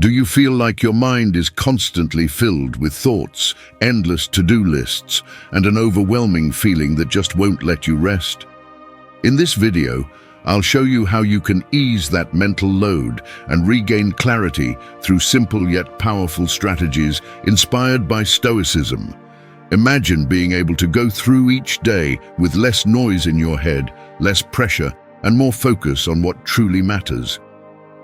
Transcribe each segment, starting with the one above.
Do you feel like your mind is constantly filled with thoughts, endless to-do lists, and an overwhelming feeling that just won't let you rest? In this video, I'll show you how you can ease that mental load and regain clarity through simple yet powerful strategies inspired by Stoicism. Imagine being able to go through each day with less noise in your head, less pressure, and more focus on what truly matters.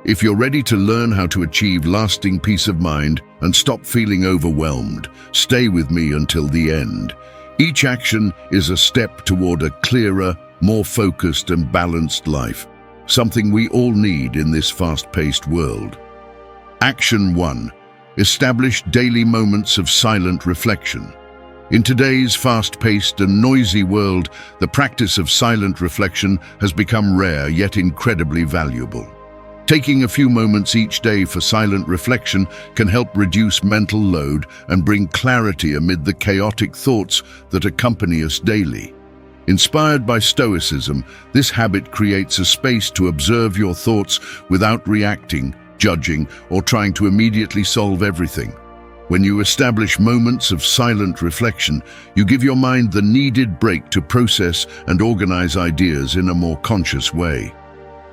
If you're ready to learn how to achieve lasting peace of mind and stop feeling overwhelmed, stay with me until the end. Each action is a step toward a clearer, more focused and balanced life, something we all need in this fast-paced world. Action 1. Establish daily moments of silent reflection. In today's fast-paced and noisy world, the practice of silent reflection has become rare yet incredibly valuable. Taking a few moments each day for silent reflection can help reduce mental load and bring clarity amid the chaotic thoughts that accompany us daily. Inspired by Stoicism, this habit creates a space to observe your thoughts without reacting, judging, or trying to immediately solve everything. When you establish moments of silent reflection, you give your mind the needed break to process and organize ideas in a more conscious way.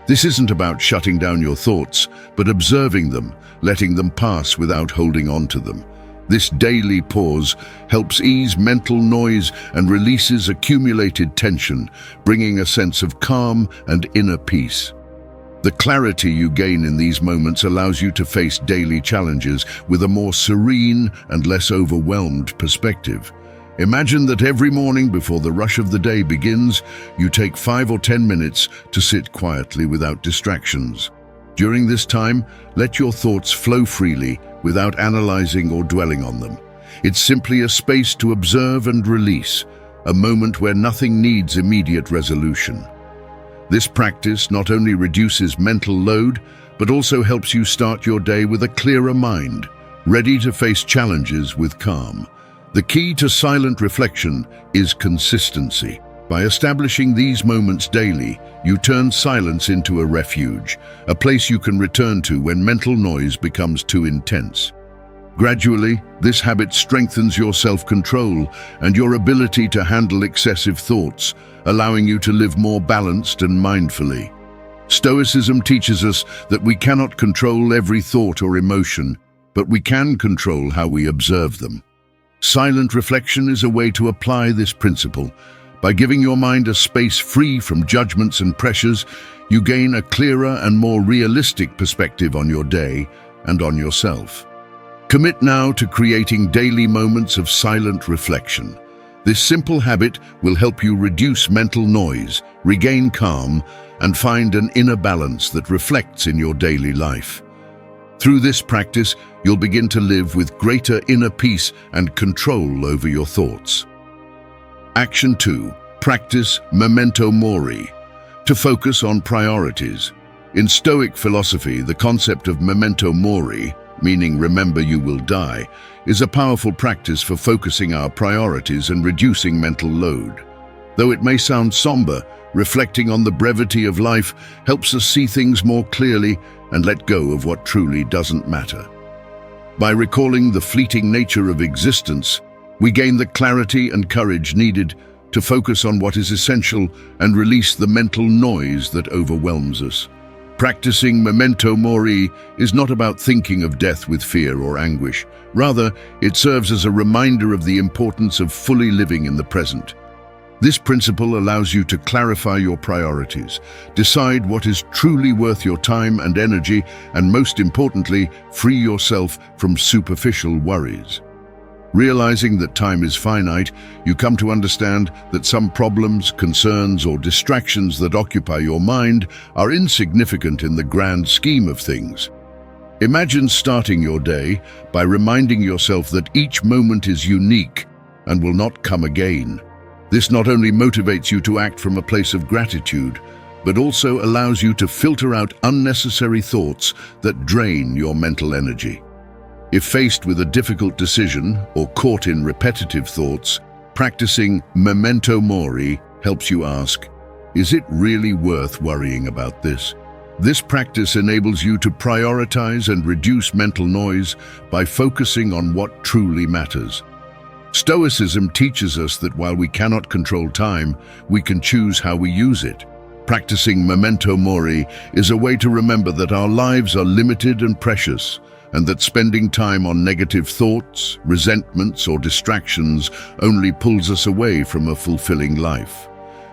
This isn't about shutting down your thoughts, but observing them, letting them pass without holding on to them. This daily pause helps ease mental noise and releases accumulated tension, bringing a sense of calm and inner peace. The clarity you gain in these moments allows you to face daily challenges with a more serene and less overwhelmed perspective. Imagine that every morning before the rush of the day begins, you take 5 or 10 minutes to sit quietly without distractions. During this time, let your thoughts flow freely without analyzing or dwelling on them. It's simply a space to observe and release, a moment where nothing needs immediate resolution. This practice not only reduces mental load, but also helps you start your day with a clearer mind, ready to face challenges with calm. The key to silent reflection is consistency. By establishing these moments daily, you turn silence into a refuge, a place you can return to when mental noise becomes too intense. Gradually, this habit strengthens your self-control and your ability to handle excessive thoughts, allowing you to live more balanced and mindfully. Stoicism teaches us that we cannot control every thought or emotion, but we can control how we observe them. Silent reflection is a way to apply this principle. By giving your mind a space free from judgments and pressures, you gain a clearer and more realistic perspective on your day and on yourself. Commit now to creating daily moments of silent reflection. This simple habit will help you reduce mental noise, regain calm, and find an inner balance that reflects in your daily life. Through this practice, you'll begin to live with greater inner peace and control over your thoughts. Action 2. Practice memento mori. To focus on priorities. In Stoic philosophy, the concept of memento mori, meaning remember you will die, is a powerful practice for focusing our priorities and reducing mental load. Though it may sound somber, reflecting on the brevity of life helps us see things more clearly and let go of what truly doesn't matter. By recalling the fleeting nature of existence, we gain the clarity and courage needed to focus on what is essential and release the mental noise that overwhelms us. Practicing memento mori is not about thinking of death with fear or anguish. Rather, it serves as a reminder of the importance of fully living in the present. This principle allows you to clarify your priorities, decide what is truly worth your time and energy, and most importantly, free yourself from superficial worries. Realizing that time is finite, you come to understand that some problems, concerns, or distractions that occupy your mind are insignificant in the grand scheme of things. Imagine starting your day by reminding yourself that each moment is unique and will not come again. This not only motivates you to act from a place of gratitude, but also allows you to filter out unnecessary thoughts that drain your mental energy. If faced with a difficult decision or caught in repetitive thoughts, practicing memento mori helps you ask, is it really worth worrying about this? This practice enables you to prioritize and reduce mental noise by focusing on what truly matters. Stoicism teaches us that while we cannot control time, we can choose how we use it. Practicing memento mori is a way to remember that our lives are limited and precious, and that spending time on negative thoughts, resentments, or distractions only pulls us away from a fulfilling life.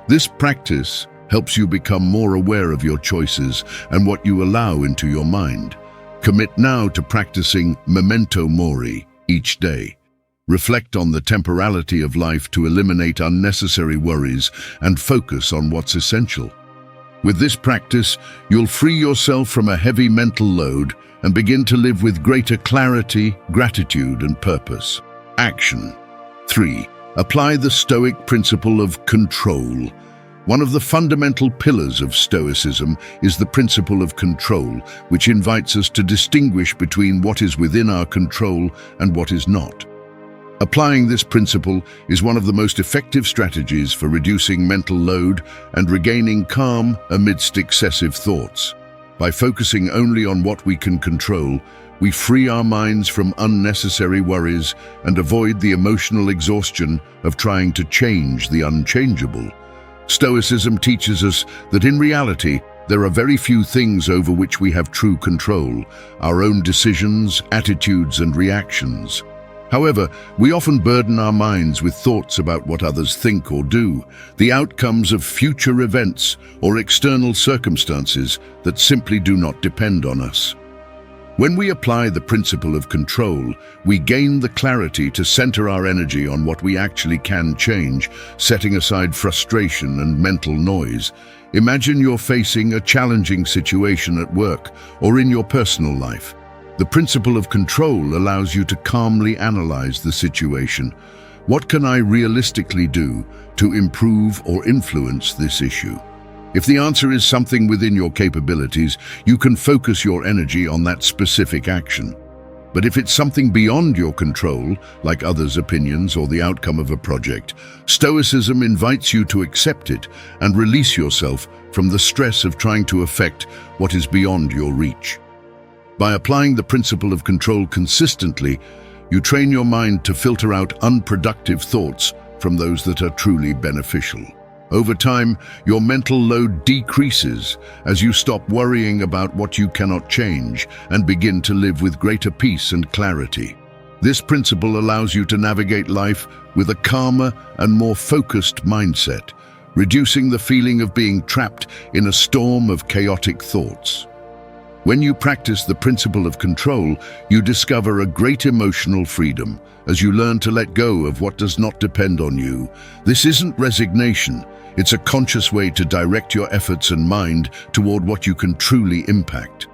This practice helps you become more aware of your choices and what you allow into your mind. Commit now to practicing memento mori each day. Reflect on the temporality of life to eliminate unnecessary worries and focus on what's essential. With this practice, you'll free yourself from a heavy mental load and begin to live with greater clarity, gratitude, and purpose. Action. 3. Apply the Stoic principle of control. One of the fundamental pillars of Stoicism is the principle of control, which invites us to distinguish between what is within our control and what is not. Applying this principle is one of the most effective strategies for reducing mental load and regaining calm amidst excessive thoughts. By focusing only on what we can control, we free our minds from unnecessary worries and avoid the emotional exhaustion of trying to change the unchangeable. Stoicism teaches us that in reality, there are very few things over which we have true control: our own decisions, attitudes, and reactions. However, we often burden our minds with thoughts about what others think or do, the outcomes of future events, or external circumstances that simply do not depend on us. When we apply the principle of control, we gain the clarity to center our energy on what we actually can change, setting aside frustration and mental noise. Imagine you're facing a challenging situation at work or in your personal life. The principle of control allows you to calmly analyze the situation. What can I realistically do to improve or influence this issue? If the answer is something within your capabilities, you can focus your energy on that specific action. But if it's something beyond your control, like others' opinions or the outcome of a project, Stoicism invites you to accept it and release yourself from the stress of trying to affect what is beyond your reach. By applying the principle of control consistently, you train your mind to filter out unproductive thoughts from those that are truly beneficial. Over time, your mental load decreases as you stop worrying about what you cannot change and begin to live with greater peace and clarity. This principle allows you to navigate life with a calmer and more focused mindset, reducing the feeling of being trapped in a storm of chaotic thoughts. When you practice the principle of control, you discover a great emotional freedom as you learn to let go of what does not depend on you. This isn't resignation. It's a conscious way to direct your efforts and mind toward what you can truly impact.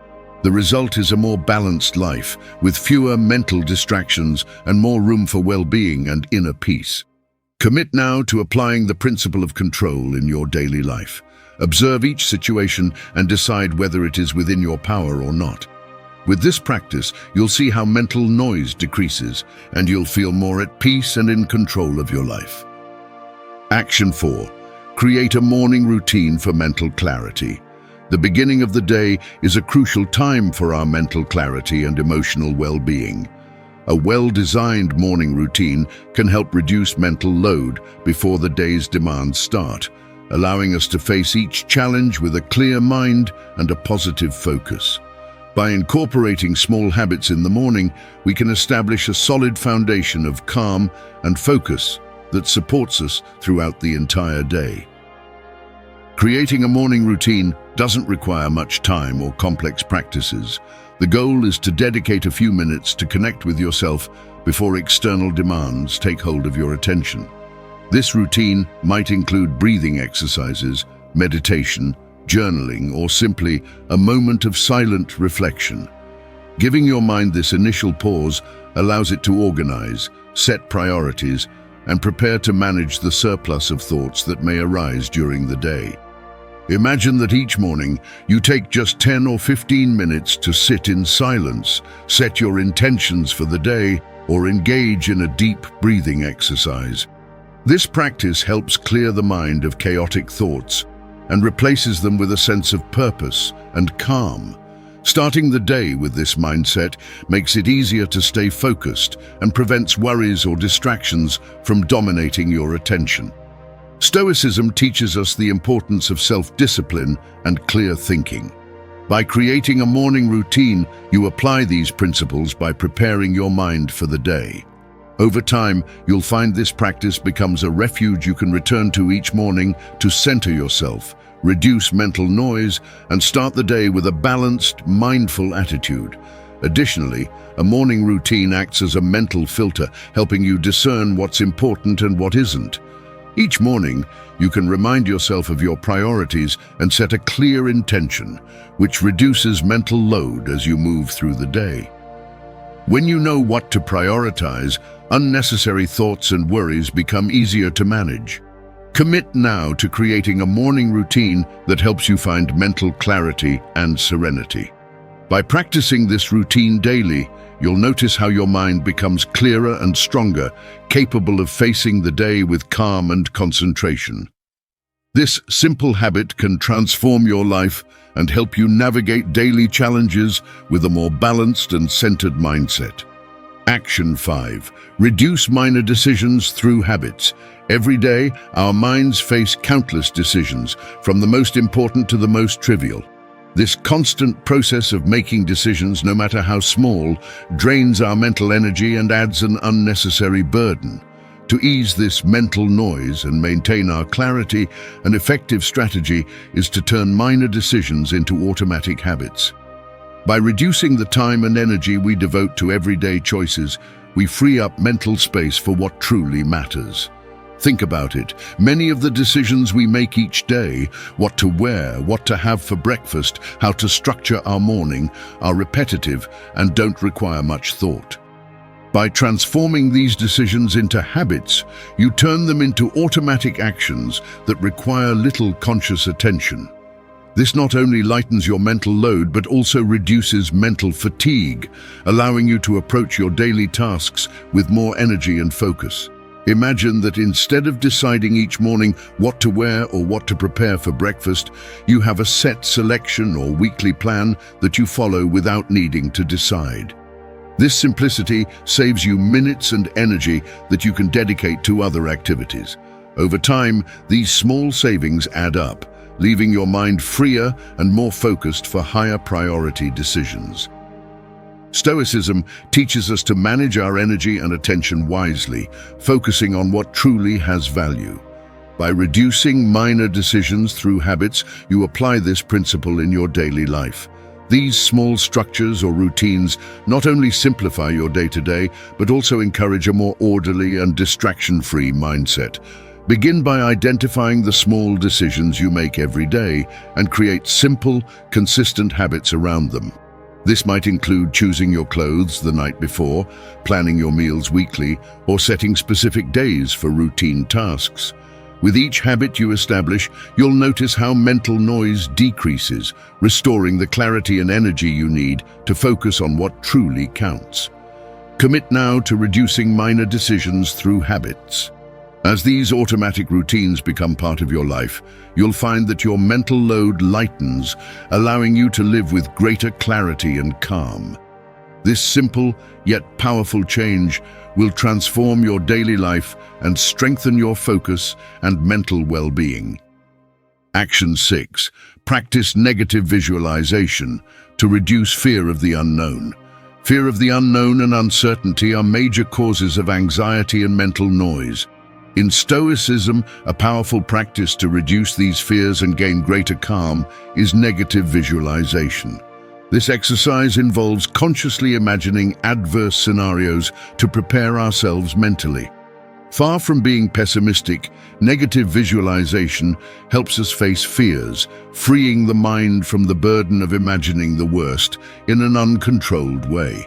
The result is a more balanced life, with fewer mental distractions and more room for well-being and inner peace. Commit now to applying the principle of control in your daily life. Observe each situation and decide whether it is within your power or not. With this practice, you'll see how mental noise decreases, and you'll feel more at peace and in control of your life. Action 4. Create a morning routine for mental clarity. The beginning of the day is a crucial time for our mental clarity and emotional well-being. A well-designed morning routine can help reduce mental load before the day's demands start, allowing us to face each challenge with a clear mind and a positive focus. By incorporating small habits in the morning, we can establish a solid foundation of calm and focus that supports us throughout the entire day. Creating a morning routine doesn't require much time or complex practices. The goal is to dedicate a few minutes to connect with yourself before external demands take hold of your attention. This routine might include breathing exercises, meditation, journaling, or simply a moment of silent reflection. Giving your mind this initial pause allows it to organize, set priorities, and prepare to manage the surplus of thoughts that may arise during the day. Imagine that each morning you take just 10 or 15 minutes to sit in silence, set your intentions for the day, or engage in a deep breathing exercise. This practice helps clear the mind of chaotic thoughts and replaces them with a sense of purpose and calm. Starting the day with this mindset makes it easier to stay focused and prevents worries or distractions from dominating your attention. Stoicism teaches us the importance of self-discipline and clear thinking. By creating a morning routine, you apply these principles by preparing your mind for the day. Over time, you'll find this practice becomes a refuge you can return to each morning to center yourself, reduce mental noise, and start the day with a balanced, mindful attitude. Additionally, a morning routine acts as a mental filter, helping you discern what's important and what isn't. Each morning, you can remind yourself of your priorities and set a clear intention, which reduces mental load as you move through the day. When you know what to prioritize, unnecessary thoughts and worries become easier to manage. Commit now to creating a morning routine that helps you find mental clarity and serenity. By practicing this routine daily, you'll notice how your mind becomes clearer and stronger, capable of facing the day with calm and concentration. This simple habit can transform your life and help you navigate daily challenges with a more balanced and centered mindset. Action 5. Reduce minor decisions through habits. Every day, our minds face countless decisions, from the most important to the most trivial. This constant process of making decisions, no matter how small, drains our mental energy and adds an unnecessary burden. To ease this mental noise and maintain our clarity, an effective strategy is to turn minor decisions into automatic habits. By reducing the time and energy we devote to everyday choices, we free up mental space for what truly matters. Think about it. Many of the decisions we make each day, what to wear, what to have for breakfast, how to structure our morning, are repetitive and don't require much thought. By transforming these decisions into habits, you turn them into automatic actions that require little conscious attention. This not only lightens your mental load, but also reduces mental fatigue, allowing you to approach your daily tasks with more energy and focus. Imagine that instead of deciding each morning what to wear or what to prepare for breakfast, you have a set selection or weekly plan that you follow without needing to decide. This simplicity saves you minutes and energy that you can dedicate to other activities. Over time, these small savings add up, leaving your mind freer and more focused for higher priority decisions. Stoicism teaches us to manage our energy and attention wisely, focusing on what truly has value. By reducing minor decisions through habits, you apply this principle in your daily life. These small structures or routines not only simplify your day-to-day, but also encourage a more orderly and distraction-free mindset. Begin by identifying the small decisions you make every day and create simple, consistent habits around them. This might include choosing your clothes the night before, planning your meals weekly, or setting specific days for routine tasks. With each habit you establish, you'll notice how mental noise decreases, restoring the clarity and energy you need to focus on what truly counts. Commit now to reducing minor decisions through habits. As these automatic routines become part of your life, you'll find that your mental load lightens, allowing you to live with greater clarity and calm. This simple yet powerful change will transform your daily life and strengthen your focus and mental well-being. Action 6. Practice negative visualization to reduce fear of the unknown. Fear of the unknown and uncertainty are major causes of anxiety and mental noise. In Stoicism, a powerful practice to reduce these fears and gain greater calm is negative visualization. This exercise involves consciously imagining adverse scenarios to prepare ourselves mentally. Far from being pessimistic, negative visualization helps us face fears, freeing the mind from the burden of imagining the worst in an uncontrolled way.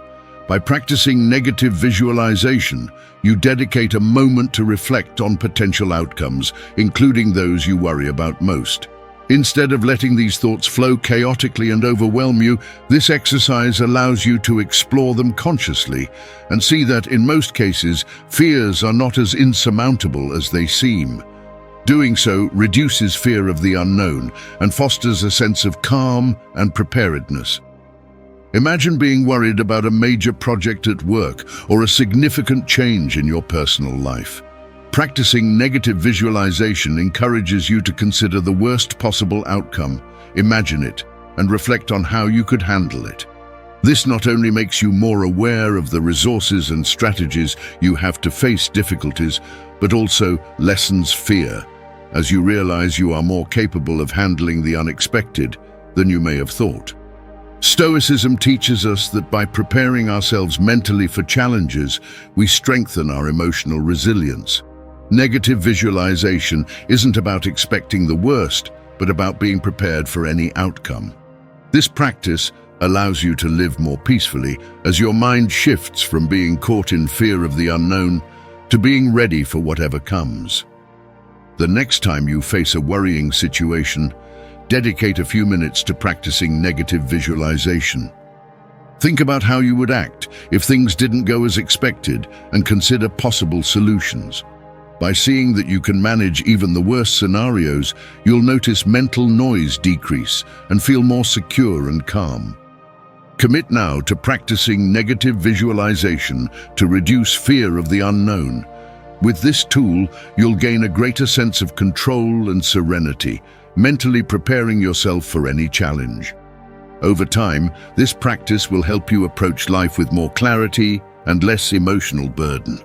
By practicing negative visualization, you dedicate a moment to reflect on potential outcomes, including those you worry about most. Instead of letting these thoughts flow chaotically and overwhelm you, this exercise allows you to explore them consciously and see that, in most cases, fears are not as insurmountable as they seem. Doing so reduces fear of the unknown and fosters a sense of calm and preparedness. Imagine being worried about a major project at work or a significant change in your personal life. Practicing negative visualization encourages you to consider the worst possible outcome, imagine it, and reflect on how you could handle it. This not only makes you more aware of the resources and strategies you have to face difficulties, but also lessens fear, as you realize you are more capable of handling the unexpected than you may have thought. Stoicism teaches us that by preparing ourselves mentally for challenges, we strengthen our emotional resilience. Negative visualization isn't about expecting the worst, but about being prepared for any outcome. This practice allows you to live more peacefully as your mind shifts from being caught in fear of the unknown to being ready for whatever comes. The next time you face a worrying situation, dedicate a few minutes to practicing negative visualization. Think about how you would act if things didn't go as expected and consider possible solutions. By seeing that you can manage even the worst scenarios, you'll notice mental noise decrease and feel more secure and calm. Commit now to practicing negative visualization to reduce fear of the unknown. With this tool, you'll gain a greater sense of control and serenity, mentally preparing yourself for any challenge. Over time, this practice will help you approach life with more clarity and less emotional burden.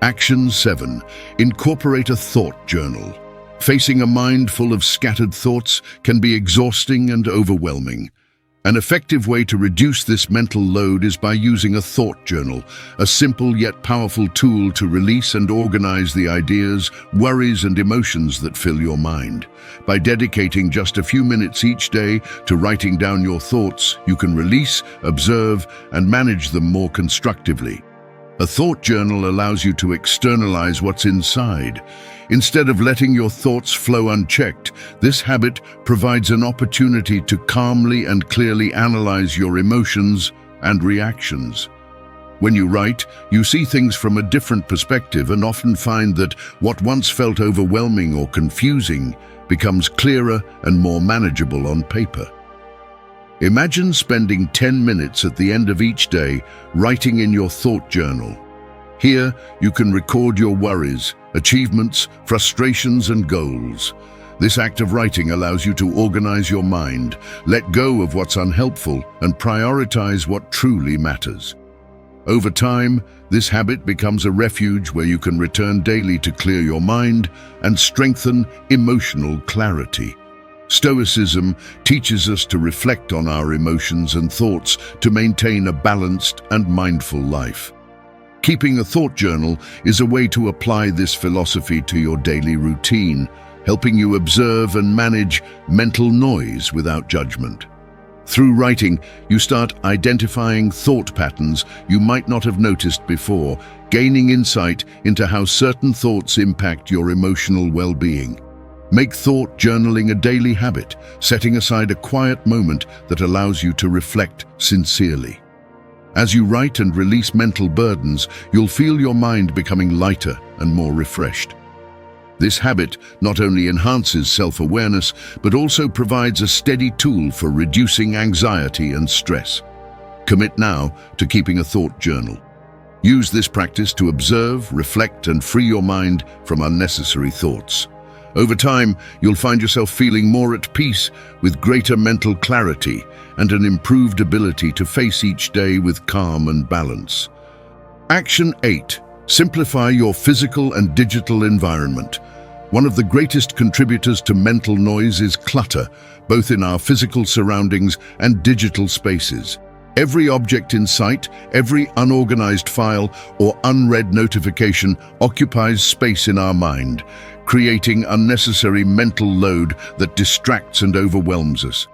Action 7. Incorporate a thought journal. Facing a mind full of scattered thoughts can be exhausting and overwhelming. An effective way to reduce this mental load is by using a thought journal, a simple yet powerful tool to release and organize the ideas, worries, and emotions that fill your mind. By dedicating just a few minutes each day to writing down your thoughts, you can release, observe, and manage them more constructively. A thought journal allows you to externalize what's inside. Instead of letting your thoughts flow unchecked, this habit provides an opportunity to calmly and clearly analyze your emotions and reactions. When you write, you see things from a different perspective and often find that what once felt overwhelming or confusing becomes clearer and more manageable on paper. Imagine spending 10 minutes at the end of each day writing in your thought journal. Here, you can record your worries, achievements, frustrations, and goals. This act of writing allows you to organize your mind, let go of what's unhelpful, and prioritize what truly matters. Over time, this habit becomes a refuge where you can return daily to clear your mind and strengthen emotional clarity. Stoicism teaches us to reflect on our emotions and thoughts to maintain a balanced and mindful life. Keeping a thought journal is a way to apply this philosophy to your daily routine, helping you observe and manage mental noise without judgment. Through writing, you start identifying thought patterns you might not have noticed before, gaining insight into how certain thoughts impact your emotional well-being. Make thought journaling a daily habit, setting aside a quiet moment that allows you to reflect sincerely. As you write and release mental burdens, you'll feel your mind becoming lighter and more refreshed. This habit not only enhances self-awareness, but also provides a steady tool for reducing anxiety and stress. Commit now to keeping a thought journal. Use this practice to observe, reflect, and free your mind from unnecessary thoughts. Over time, you'll find yourself feeling more at peace, with greater mental clarity and an improved ability to face each day with calm and balance. Action 8. Simplify your physical and digital environment. One of the greatest contributors to mental noise is clutter, both in our physical surroundings and digital spaces. Every object in sight, every unorganized file or unread notification occupies space in our mind, creating unnecessary mental load that distracts and overwhelms us.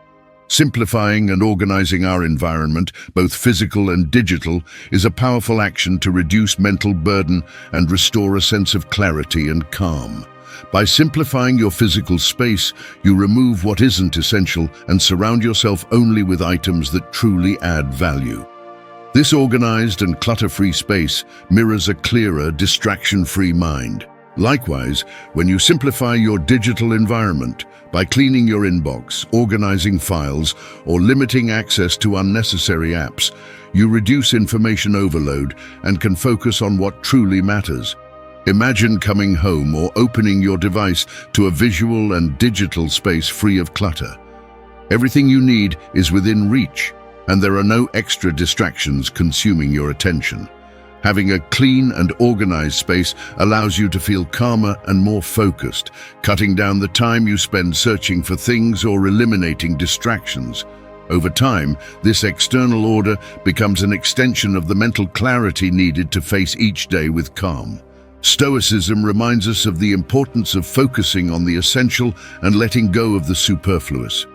Simplifying and organizing our environment, both physical and digital, is a powerful action to reduce mental burden and restore a sense of clarity and calm. By simplifying your physical space, you remove what isn't essential and surround yourself only with items that truly add value. This organized and clutter-free space mirrors a clearer, distraction-free mind. Likewise, when you simplify your digital environment by cleaning your inbox, organizing files, or limiting access to unnecessary apps, you reduce information overload and can focus on what truly matters. Imagine coming home or opening your device to a visual and digital space free of clutter. Everything you need is within reach, and there are no extra distractions consuming your attention. Having a clean and organized space allows you to feel calmer and more focused, cutting down the time you spend searching for things or eliminating distractions. Over time, this external order becomes an extension of the mental clarity needed to face each day with calm. Stoicism reminds us of the importance of focusing on the essential and letting go of the superfluous.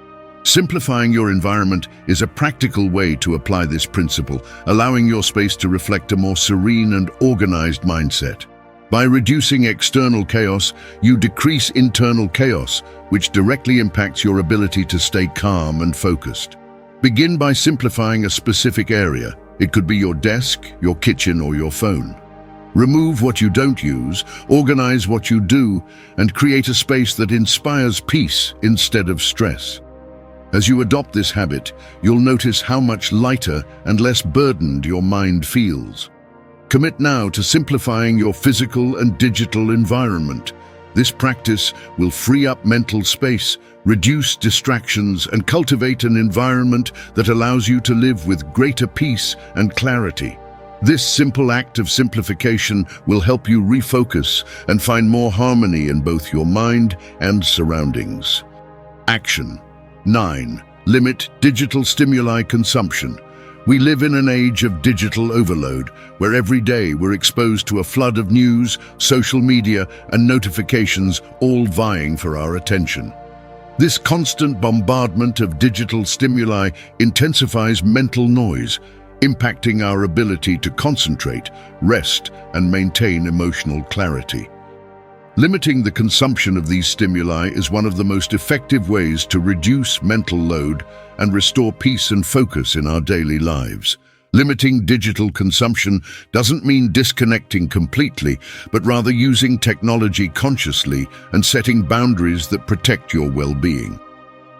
Simplifying your environment is a practical way to apply this principle, allowing your space to reflect a more serene and organized mindset. By reducing external chaos, you decrease internal chaos, which directly impacts your ability to stay calm and focused. Begin by simplifying a specific area. It could be your desk, your kitchen, or your phone. Remove what you don't use, organize what you do, and create a space that inspires peace instead of stress. As you adopt this habit, you'll notice how much lighter and less burdened your mind feels. Commit now to simplifying your physical and digital environment. This practice will free up mental space, reduce distractions, and cultivate an environment that allows you to live with greater peace and clarity. This simple act of simplification will help you refocus and find more harmony in both your mind and surroundings. Action 9. Limit digital stimuli consumption. We live in an age of digital overload, where every day we're exposed to a flood of news, social media, and notifications, all vying for our attention. This constant bombardment of digital stimuli intensifies mental noise, impacting our ability to concentrate, rest, and maintain emotional clarity. Limiting the consumption of these stimuli is one of the most effective ways to reduce mental load and restore peace and focus in our daily lives. Limiting digital consumption doesn't mean disconnecting completely, but rather using technology consciously and setting boundaries that protect your well-being.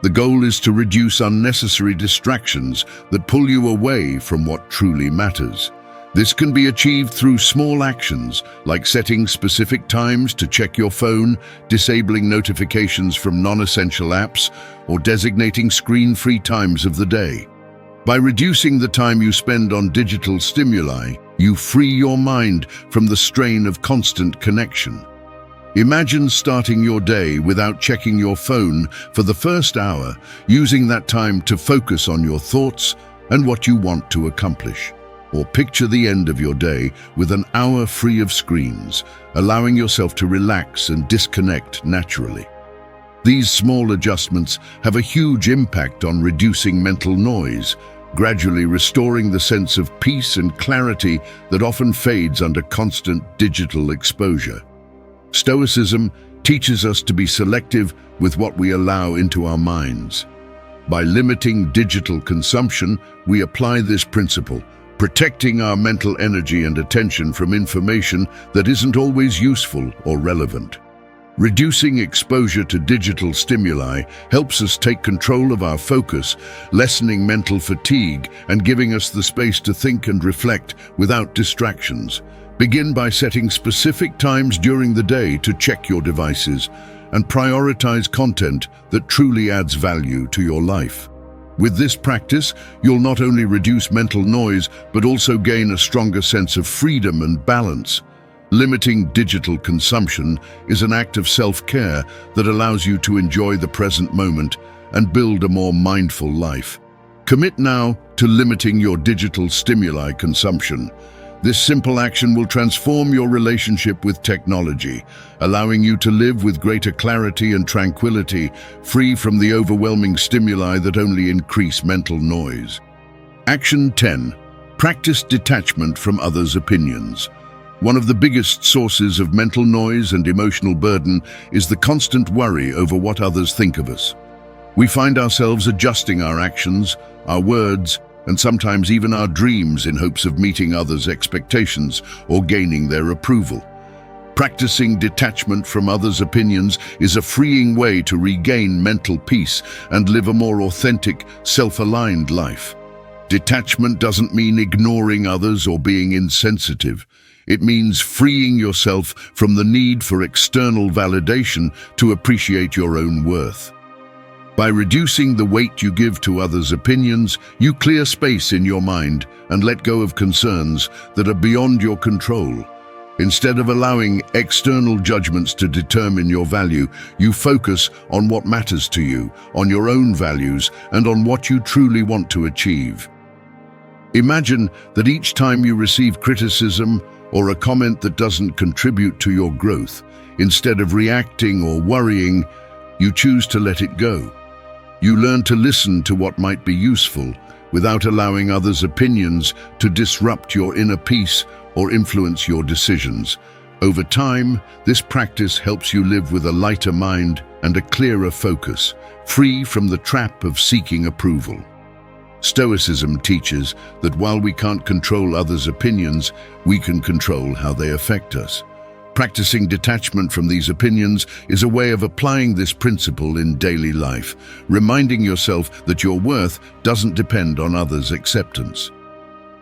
The goal is to reduce unnecessary distractions that pull you away from what truly matters. This can be achieved through small actions, like setting specific times to check your phone, disabling notifications from non-essential apps, or designating screen-free times of the day. By reducing the time you spend on digital stimuli, you free your mind from the strain of constant connection. Imagine starting your day without checking your phone for the first hour, using that time to focus on your thoughts and what you want to accomplish. Or picture the end of your day with an hour free of screens, allowing yourself to relax and disconnect naturally. These small adjustments have a huge impact on reducing mental noise, gradually restoring the sense of peace and clarity that often fades under constant digital exposure. Stoicism teaches us to be selective with what we allow into our minds. By limiting digital consumption, we apply this principle, protecting our mental energy and attention from information that isn't always useful or relevant. Reducing exposure to digital stimuli helps us take control of our focus, lessening mental fatigue and giving us the space to think and reflect without distractions. Begin by setting specific times during the day to check your devices and prioritize content that truly adds value to your life. With this practice, you'll not only reduce mental noise, but also gain a stronger sense of freedom and balance. Limiting digital consumption is an act of self-care that allows you to enjoy the present moment and build a more mindful life. Commit now to limiting your digital stimuli consumption. This simple action will transform your relationship with technology, allowing you to live with greater clarity and tranquility, free from the overwhelming stimuli that only increase mental noise. Action 10. Practice detachment from others' opinions. One of the biggest sources of mental noise and emotional burden is the constant worry over what others think of us. We find ourselves adjusting our actions, our words, and sometimes even our dreams in hopes of meeting others' expectations or gaining their approval. Practicing detachment from others' opinions is a freeing way to regain mental peace and live a more authentic, self-aligned life. Detachment doesn't mean ignoring others or being insensitive. It means freeing yourself from the need for external validation to appreciate your own worth. By reducing the weight you give to others' opinions, you clear space in your mind and let go of concerns that are beyond your control. Instead of allowing external judgments to determine your value, you focus on what matters to you, on your own values, and on what you truly want to achieve. Imagine that each time you receive criticism or a comment that doesn't contribute to your growth, instead of reacting or worrying, you choose to let it go. You learn to listen to what might be useful without allowing others' opinions to disrupt your inner peace or influence your decisions. Over time, this practice helps you live with a lighter mind and a clearer focus, free from the trap of seeking approval. Stoicism teaches that while we can't control others' opinions, we can control how they affect us. Practicing detachment from these opinions is a way of applying this principle in daily life, reminding yourself that your worth doesn't depend on others' acceptance.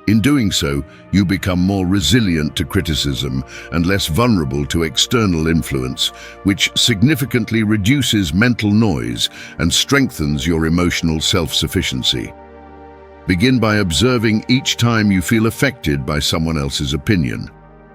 In doing so, you become more resilient to criticism and less vulnerable to external influence, which significantly reduces mental noise and strengthens your emotional self-sufficiency. Begin by observing each time you feel affected by someone else's opinion.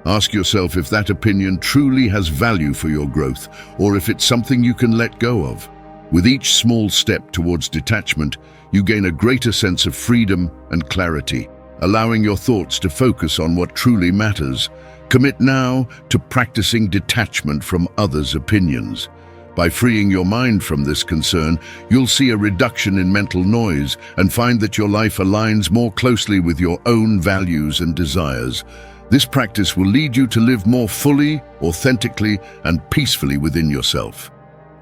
Ask yourself if that opinion truly has value for your growth, or if it's something you can let go of. With each small step towards detachment, you gain a greater sense of freedom and clarity, allowing your thoughts to focus on what truly matters. Commit now to practicing detachment from others' opinions. By freeing your mind from this concern, you'll see a reduction in mental noise and find that your life aligns more closely with your own values and desires. This practice will lead you to live more fully, authentically, and peacefully within yourself.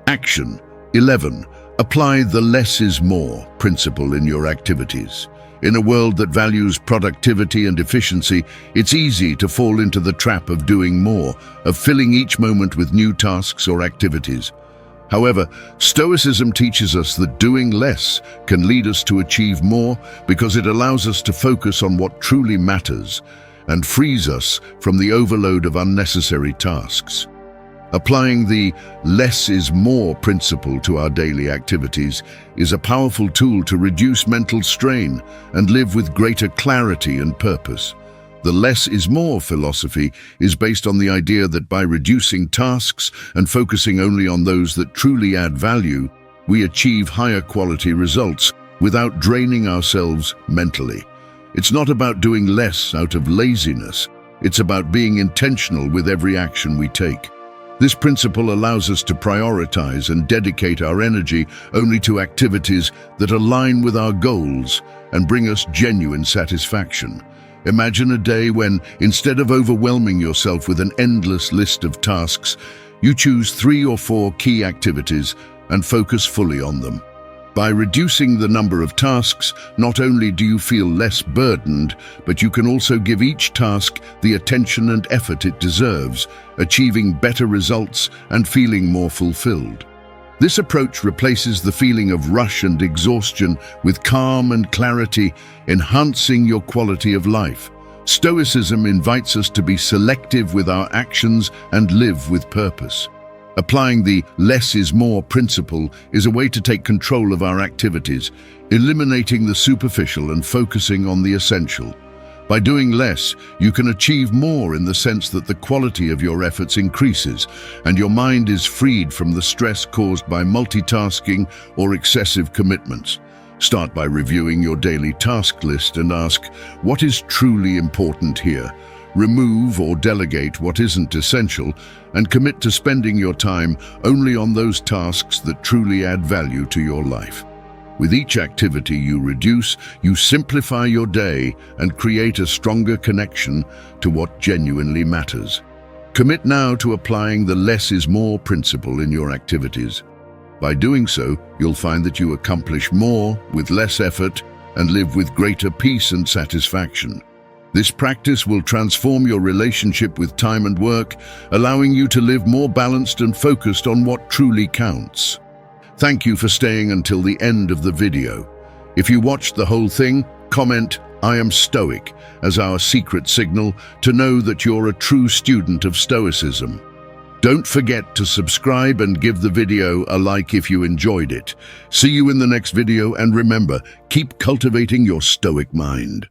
Action 11. Apply the less is more principle in your activities. In a world that values productivity and efficiency, it's easy to fall into the trap of doing more, of filling each moment with new tasks or activities. However, Stoicism teaches us that doing less can lead us to achieve more because it allows us to focus on what truly matters and frees us from the overload of unnecessary tasks. Applying the less is more principle to our daily activities is a powerful tool to reduce mental strain and live with greater clarity and purpose. The less is more philosophy is based on the idea that by reducing tasks and focusing only on those that truly add value, we achieve higher quality results without draining ourselves mentally. It's not about doing less out of laziness. It's about being intentional with every action we take. This principle allows us to prioritize and dedicate our energy only to activities that align with our goals and bring us genuine satisfaction. Imagine a day when, instead of overwhelming yourself with an endless list of tasks, you choose 3 or 4 key activities and focus fully on them. By reducing the number of tasks, not only do you feel less burdened, but you can also give each task the attention and effort it deserves, achieving better results and feeling more fulfilled. This approach replaces the feeling of rush and exhaustion with calm and clarity, enhancing your quality of life. Stoicism invites us to be selective with our actions and live with purpose. Applying the less is more principle is a way to take control of our activities, eliminating the superficial and focusing on the essential. By doing less, you can achieve more in the sense that the quality of your efforts increases and your mind is freed from the stress caused by multitasking or excessive commitments. Start by reviewing your daily task list and ask, what is truly important here? Remove or delegate what isn't essential and commit to spending your time only on those tasks that truly add value to your life. With each activity you reduce, you simplify your day and create a stronger connection to what genuinely matters. Commit now to applying the less is more principle in your activities. By doing so, you'll find that you accomplish more with less effort and live with greater peace and satisfaction. This practice will transform your relationship with time and work, allowing you to live more balanced and focused on what truly counts. Thank you for staying until the end of the video. If you watched the whole thing, comment "I am Stoic" as our secret signal to know that you're a true student of Stoicism. Don't forget to subscribe and give the video a like if you enjoyed it. See you in the next video, and remember, keep cultivating your Stoic mind.